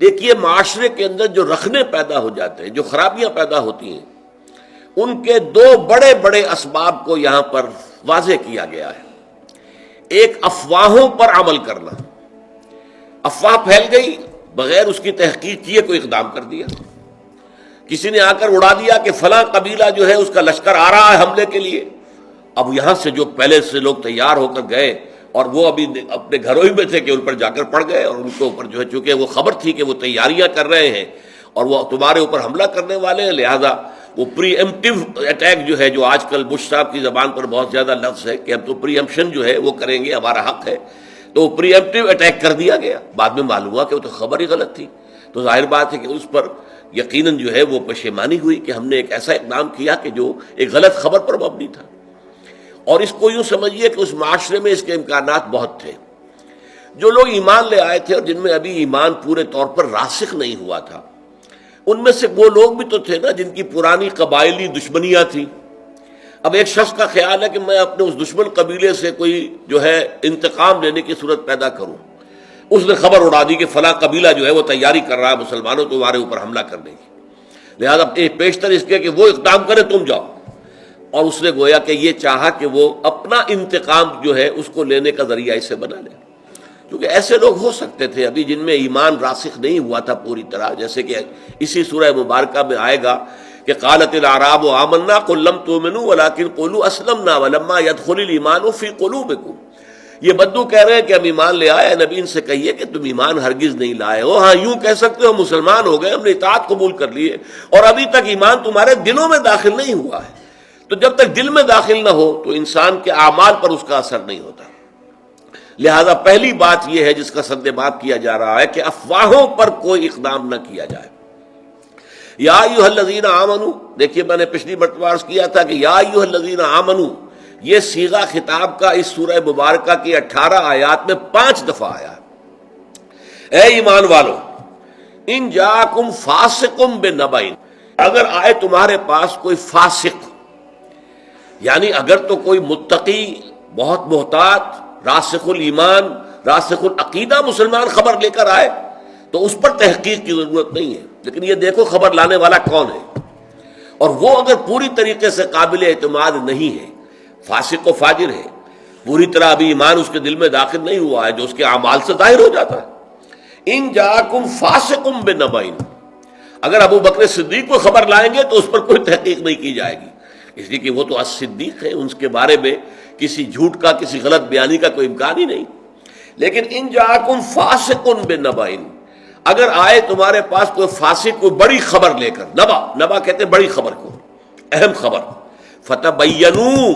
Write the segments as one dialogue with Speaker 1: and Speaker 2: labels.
Speaker 1: دیکھیے معاشرے کے اندر جو رخنے پیدا ہو جاتے ہیں، جو خرابیاں پیدا ہوتی ہیں، ان کے دو بڑے بڑے اسباب کو یہاں پر واضح کیا گیا ہے۔ ایک افواہوں پر عمل کرنا، افواہ پھیل گئی، بغیر اس کی تحقیق کیے کوئی اقدام کر دیا، کسی نے آ کر اڑا دیا کہ فلاں قبیلہ جو ہے اس کا لشکر آ رہا ہے حملے کے لیے۔ اب یہاں سے جو پہلے سے لوگ تیار ہو کر گئے اور وہ ابھی اپنے گھروں ہی میں تھے کہ ان پر جا کر پڑ گئے، اور ان کے اوپر جو ہے چونکہ وہ خبر تھی کہ وہ تیاریاں کر رہے ہیں اور وہ تمہارے اوپر حملہ کرنے والے ہیں، لہذا وہ پری ایمپٹیو اٹیک جو ہے، جو آج کل بش صاحب کی زبان پر بہت زیادہ لفظ ہے کہ ہم تو پری ایمپشن جو ہے وہ کریں گے، ہمارا حق ہے، تو وہ پری ایمپٹیو اٹیک کر دیا گیا۔ بعد میں معلوم ہوا کہ وہ تو خبر ہی غلط تھی، تو ظاہر بات ہے کہ اس پر یقیناً جو ہے وہ پشیمانی ہوئی کہ ہم نے ایک ایسا اقدام کیا کہ جو ایک غلط خبر پر مبنی تھا۔ اور اس کو یوں سمجھیے کہ اس معاشرے میں اس کے امکانات بہت تھے۔ جو لوگ ایمان لے آئے تھے اور جن میں ابھی ایمان پورے طور پر راسخ نہیں ہوا تھا، ان میں سے وہ لوگ بھی تو تھے نا جن کی پرانی قبائلی دشمنیاں تھیں۔ اب ایک شخص کا خیال ہے کہ میں اپنے اس دشمن قبیلے سے کوئی جو ہے انتقام لینے کی صورت پیدا کروں، اس نے خبر اڑا دی کہ فلاں قبیلہ جو ہے وہ تیاری کر رہا ہے مسلمانوں تمہارے اوپر حملہ کرنے کی، لہذا پیشتر اس کے کہ وہ اقدام کرے تم جاؤ، اور اس نے گویا کہ یہ چاہا کہ وہ اپنا انتقام جو ہے اس کو لینے کا ذریعہ اسے بنا لے۔ کیونکہ ایسے لوگ ہو سکتے تھے ابھی جن میں ایمان راسخ نہیں ہوا تھا پوری طرح، جیسے کہ اسی سورہ مبارکہ میں آئے گا کہ قالت الاعراب آمنا قل لم تؤمنوا ولکن قولوا اسلمنا ولما يدخل الايمان في قلوبكم۔ یہ بدو کہہ رہے ہیں کہ ہم ایمان لے آئے، نبی ان سے کہیے کہ تم ایمان ہرگز نہیں لائے ہو، ہاں یوں کہہ سکتے ہو مسلمان ہو گئے، ہم نے اطاعت قبول کر لیے، اور ابھی تک ایمان تمہارے دلوں میں داخل نہیں ہوا ہے۔ تو جب تک دل میں داخل نہ ہو تو انسان کے اعمال پر اس کا اثر نہیں ہوتا۔ لہذا پہلی بات یہ ہے جس کا سد باب کیا جا رہا ہے کہ افواہوں پر کوئی اقدام نہ کیا جائے۔ یا ایھا الذین آمنوا، دیکھیے میں نے پچھلی مرتبہ عرض کیا تھا کہ یا ایھا الذین آمنوا یہ صیغہ خطاب کا اس سورہ مبارکہ کی 18 آیات میں 5 دفعہ آیا ہے۔ اے ایمان والو، ان جاءکم فاسق بنبأ، اگر آئے تمہارے پاس کوئی فاسق، یعنی اگر تو کوئی متقی، بہت محتاط، راسخ الایمان، راسخ العقیدہ مسلمان خبر لے کر آئے تو اس پر تحقیق کی ضرورت نہیں ہے، لیکن یہ دیکھو خبر لانے والا کون ہے، اور وہ اگر پوری طریقے سے قابل اعتماد نہیں ہے، فاسق و فاجر ہے، پوری طرح ابھی ایمان اس کے دل میں داخل نہیں ہوا ہے جو اس کے اعمال سے ظاہر ہو جاتا ہے۔ ان جاءکم فاسق بنبأ، اگر ابو بکر صدیق کو خبر لائیں گے تو اس پر کوئی تحقیق نہیں کی جائے گی، اس لیے کہ وہ تو الصدیق ہے، ان کے بارے میں کسی جھوٹ کا، کسی غلط بیانی کا کوئی امکان ہی نہیں۔ لیکن ان جاءکم فاسق بنبأ، اگر آئے تمہارے پاس کوئی فاسق، کوئی بڑی خبر لے کر، نبا کہتے ہیں بڑی خبر کو، اہم خبر، فتبینوا،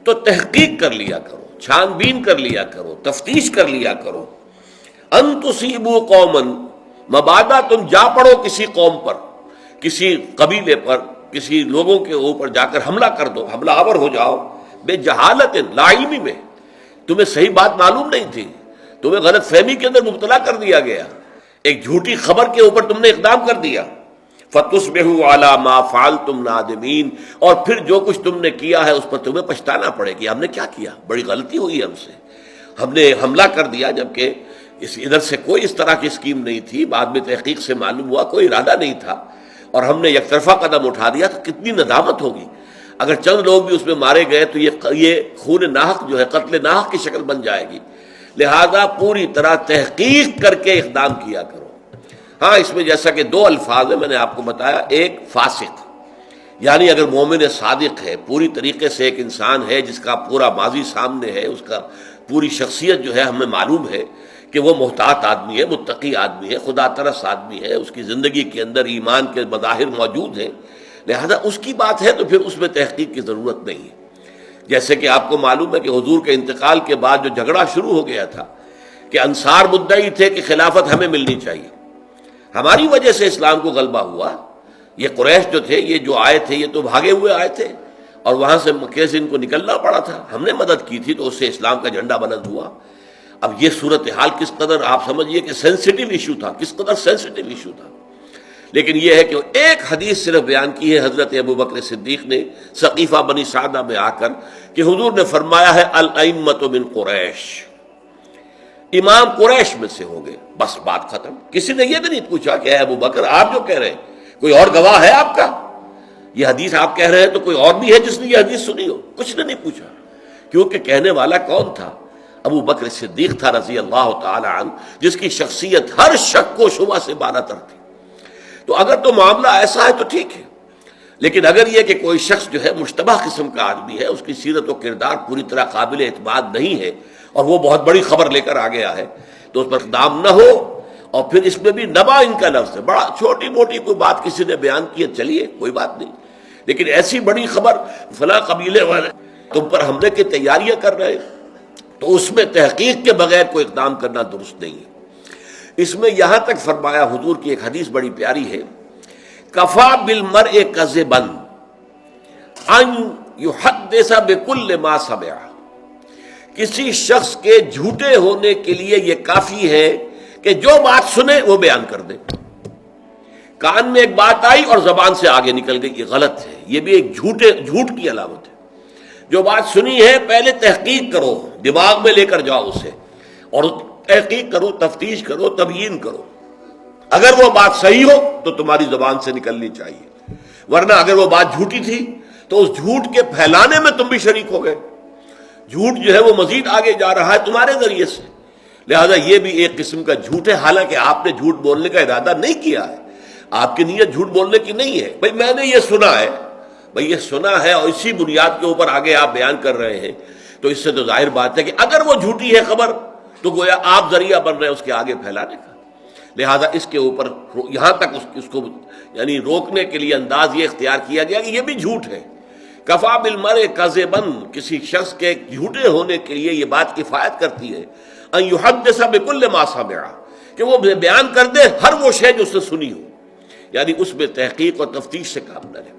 Speaker 1: تو تحقیق کر لیا کرو، چھان بین کر لیا کرو، تفتیش کر لیا کرو، ان تصیبوا قوما، مبادا تم جا پڑو کسی قوم پر، کسی قبیلے پر، کسی لوگوں کے اوپر جا کر حملہ کر دو، حملہ آور ہو جاؤ، بے جہالت، لا علمی میں، تمہیں صحیح بات معلوم نہیں تھی، تمہیں غلط فہمی کے اندر مبتلا کر دیا گیا، ایک جھوٹی خبر کے اوپر تم نے اقدام کر دیا، فتصبحوا علی ما فعلتم نادمین، اور پھر جو کچھ تم نے کیا ہے اس پر تمہیں پچھتانا پڑے کہ ہم نے کیا کیا، بڑی غلطی ہوئی ہم سے، ہم نے حملہ کر دیا جبکہ ادھر سے کوئی اس طرح کی اسکیم نہیں تھی، بعد میں تحقیق سے معلوم ہوا کوئی ارادہ نہیں تھا، اور ہم نے یک طرفہ قدم اٹھا دیا، تو کتنی ندامت ہوگی۔ اگر چند لوگ بھی اس میں مارے گئے تو یہ خون ناحق جو ہے، قتل ناحق کی شکل بن جائے گی، لہذا پوری طرح تحقیق کر کے اقدام کیا کرو۔ ہاں اس میں جیسا کہ 2 الفاظ ہیں، میں نے آپ کو بتایا، ایک فاسق، یعنی اگر مومن صادق ہے، پوری طریقے سے ایک انسان ہے جس کا پورا ماضی سامنے ہے، اس کا پوری شخصیت جو ہے ہمیں معلوم ہے کہ وہ محتاط آدمی ہے، متقی آدمی ہے، خدا ترس آدمی ہے، اس کی زندگی کے اندر ایمان کے مظاہر موجود ہیں، لہذا اس کی بات ہے تو پھر اس میں تحقیق کی ضرورت نہیں ہے۔ جیسے کہ آپ کو معلوم ہے کہ حضور کے انتقال کے بعد جو جھگڑا شروع ہو گیا تھا کہ انصار مدعی تھے کہ خلافت ہمیں ملنی چاہیے، ہماری وجہ سے اسلام کو غلبہ ہوا، یہ قریش جو تھے، یہ جو آئے تھے، یہ تو بھاگے ہوئے آئے تھے اور وہاں سے مکے سے ان کو نکلنا پڑا تھا، ہم نے مدد کی تھی تو اس سے اسلام کا جھنڈا بلند ہوا۔ اب یہ صورتحال کس قدر آپ سمجھیے کہ سینسٹیو ایشو تھا، کس قدر سینسٹیو ایشو تھا، لیکن یہ ہے کہ ایک حدیث صرف بیان کی ہے حضرت ابو بکر صدیق نے ثقیفہ بنی سعدہ میں آ کر کہ حضور نے فرمایا ہے الائمۃ من قریش، امام قریش میں سے ہوں گے، بس بات ختم۔ کسی نے یہ بھی نہیں پوچھا کہ اے ابو بکر آپ جو کہہ رہے ہیں کوئی اور گواہ ہے آپ کا، یہ حدیث آپ کہہ رہے ہیں تو کوئی اور بھی ہے جس نے یہ حدیث سنی ہو؟ کچھ نے نہیں پوچھا، کیونکہ کہنے والا کون تھا؟ ابو بکر صدیق تھا رضی اللہ تعالی عنہ، جس کی شخصیت ہر شک و شبہ سے بالا تر تھی۔ تو اگر تو معاملہ ایسا ہے تو ٹھیک ہے، لیکن اگر یہ کہ کوئی شخص جو ہے مشتبہ قسم کا آدمی ہے، اس کی سیرت و کردار پوری طرح قابل اعتماد نہیں ہے، اور وہ بہت بڑی خبر لے کر آ گیا ہے، تو اس پر اقدام نہ ہو۔ اور پھر اس میں بھی نبا ان کا لفظ ہے، بڑا چھوٹی موٹی کوئی بات کسی نے بیان کی ہے، چلیے کوئی بات نہیں، لیکن ایسی بڑی خبر فلاں قبیلے والے تم پر حملے کی تیاریاں کر رہے ہیں، تو اس میں تحقیق کے بغیر کوئی اقدام کرنا درست نہیں ہے۔ اس میں یہاں تک فرمایا، حضور کی ایک حدیث بڑی پیاری ہے، کفا بالمرء کذبا ان یحدث بکل ما سمع، کسی شخص کے جھوٹے ہونے کے لیے یہ کافی ہے کہ جو بات سنے وہ بیان کر دے۔ کان میں ایک بات آئی اور زبان سے آگے نکل گئی، یہ غلط ہے، یہ بھی ایک جھوٹ کی علامت ہے۔ جو بات سنی ہے پہلے تحقیق کرو، دماغ میں لے کر جاؤ اسے، اور تحقیق کرو، تفتیش کرو، تبیین کرو۔ اگر وہ بات صحیح ہو تو تمہاری زبان سے نکلنی چاہیے، ورنہ اگر وہ بات جھوٹی تھی تو اس جھوٹ کے پھیلانے میں تم بھی شریک ہو گئے۔ جھوٹ جو ہے وہ مزید آگے جا رہا ہے تمہارے ذریعے سے، لہذا یہ بھی ایک قسم کا جھوٹ ہے، حالانکہ آپ نے جھوٹ بولنے کا ارادہ نہیں کیا ہے، آپ کی نیت جھوٹ بولنے کی نہیں ہے۔ بھئی میں نے یہ سنا ہے، بھئی یہ سنا ہے، اور اسی بنیاد کے اوپر آگے آپ بیان کر رہے ہیں، تو اس سے تو ظاہر بات ہے کہ اگر وہ جھوٹی ہے خبر تو گویا آپ ذریعہ بن رہے ہیں اس کے آگے پھیلانے کا۔ لہذا اس کے اوپر یہاں تک اس کو یعنی روکنے کے لیے انداز یہ اختیار کیا گیا کہ یہ بھی جھوٹ ہے۔ کفا بالمرء کذبا، کسی شخص کے جھوٹے ہونے کے لیے یہ بات کفایت کرتی ہے، ان یحدث بکل ما سمع، کہ وہ بیان کر دے ہر وہ شے جو اس نے سنی ہو، یعنی اس میں تحقیق اور تفتیش سے کام نہ لے۔